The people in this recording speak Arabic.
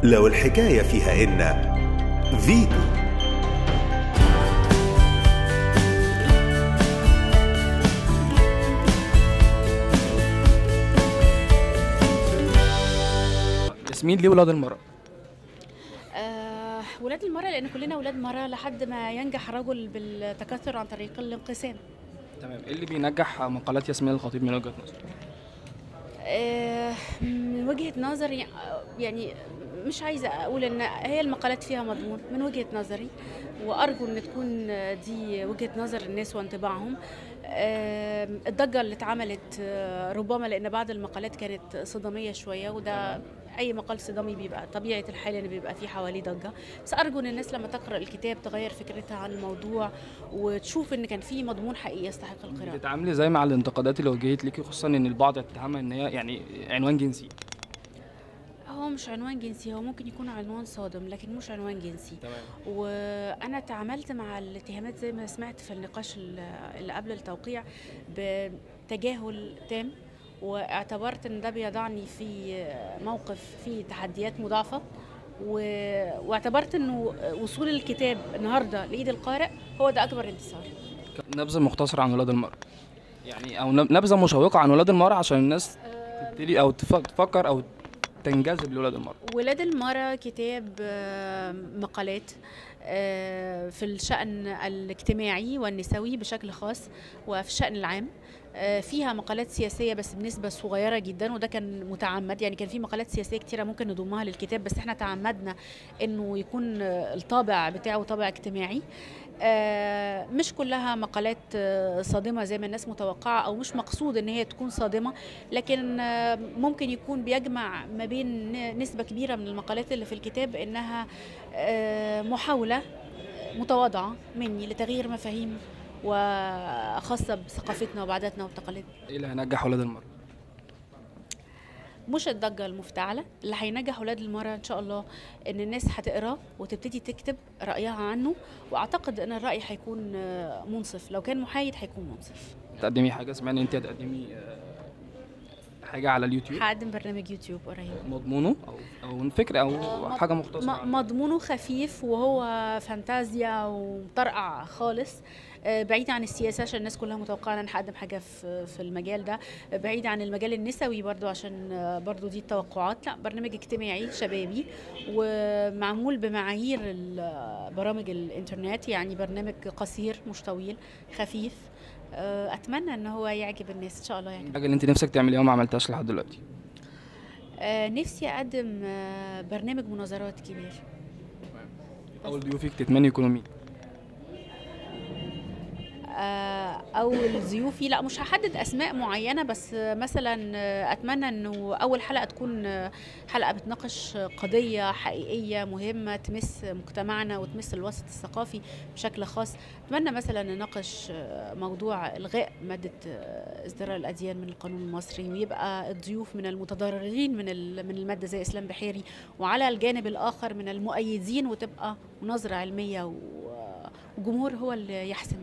لو الحكاية فيها إن فيتو. ياسمين، ليه ولاد المرأة؟ ولاد المرأة لأن كلنا ولاد مرأة لحد ما ينجح رجل بالتكاثر عن طريق الانقسام. تمام. ايه اللي بينجح مقالات ياسمين الخطيب من وجهة نظرك؟ من وجهة نظري يعني مش عايزة أقول إن هي المقالات فيها مضمون من وجهة نظري، وأرجو إن تكون دي وجهة نظر الناس وانطباعهم. الضجة اللي اتعملت ربما لأن بعض المقالات كانت صدامية شوية، وده أي مقال صدامي بيبقى طبيعة الحال إن بيبقى فيه حواليه ضجة، بس أرجو إن الناس لما تقرأ الكتاب تغير فكرتها عن الموضوع وتشوف إن كان فيه مضمون حقيقي يستحق القراءة. بتتعاملي زي مع الانتقادات اللي وجهت ليكي، خصوصا إن البعض اتهمها إن هي يعني عنوان جنسي؟ هو مش عنوان جنسي، هو ممكن يكون عنوان صادم لكن مش عنوان جنسي. تمام. وانا تعاملت مع الاتهامات زي ما سمعت في النقاش اللي قبل التوقيع بتجاهل تام، واعتبرت ان ده بيضعني في موقف فيه تحديات مضاعفة، واعتبرت انه وصول الكتاب النهارده لايد القارئ هو ده اكبر انتصار. نبذة مختصرة عن ولاد المرأة، يعني او نبذة مشوقة عن ولاد المرأة عشان الناس تبتدي او تفكر او تنجذب لولاد المرأة. ولاد المرأة كتاب مقالات في الشأن الاجتماعي والنسوي بشكل خاص وفي الشأن العام. فيها مقالات سياسية بس بنسبة صغيرة جدا، وده كان متعمد، يعني كان في مقالات سياسية كتيرة ممكن نضمها للكتاب بس احنا تعمدنا انه يكون الطابع بتاعه طابع اجتماعي. مش كلها مقالات صادمة زي ما الناس متوقعة، أو مش مقصود إن هي تكون صادمة، لكن ممكن يكون بيجمع ما بين نسبة كبيرة من المقالات اللي في الكتاب إنها محاولة متواضعة مني لتغيير مفاهيم وخاصة بثقافتنا وبعاداتنا وتقاليدنا. إيه اللي هينجح ولاد المرأة؟ مش الضجة المفتعلة، اللي هينجح ولاد المرأة إن شاء الله إن الناس هتقراه وتبتدي تكتب رأيها عنه، وأعتقد إن الرأي هيكون منصف، لو كان محايد هيكون منصف. تقدمي حاجة؟ سمعني أنت هتقدمي حاجة على اليوتيوب؟ هقدم برنامج يوتيوب قريب. مضمونه أو فكرة أو حاجة مختصرة؟ مضمونه خفيف وهو فانتازيا ومطرقع خالص، بعيد عن السياسة عشان الناس كلها متوقعة ان انا هقدم حاجة في المجال ده، بعيد عن المجال النسوي برضو عشان برضو دي التوقعات. لا، برنامج اجتماعي شبابي ومعمول بمعايير برامج الانترنت، يعني برنامج قصير مش طويل خفيف. اتمنى ان هو يعجب الناس ان شاء الله. يعني الحاجة اللي انت نفسك تعمليها وما عملتهاش لحد دلوقتي؟ نفسي اقدم برنامج مناظرات كبير. اول ضيوفك تتمني يكونوا مين؟ اول ضيوفي لا مش هحدد اسماء معينه، بس مثلا اتمنى انه اول حلقه تكون حلقه بتناقش قضيه حقيقيه مهمه تمس مجتمعنا وتمس الوسط الثقافي بشكل خاص. اتمنى مثلا نناقش موضوع الغاء ماده ازدراء الاديان من القانون المصري، ويبقى الضيوف من المتضررين من الماده زي اسلام بحيري، وعلى الجانب الاخر من المؤيدين، وتبقى مناظره علميه وجمهور هو اللي يحسم.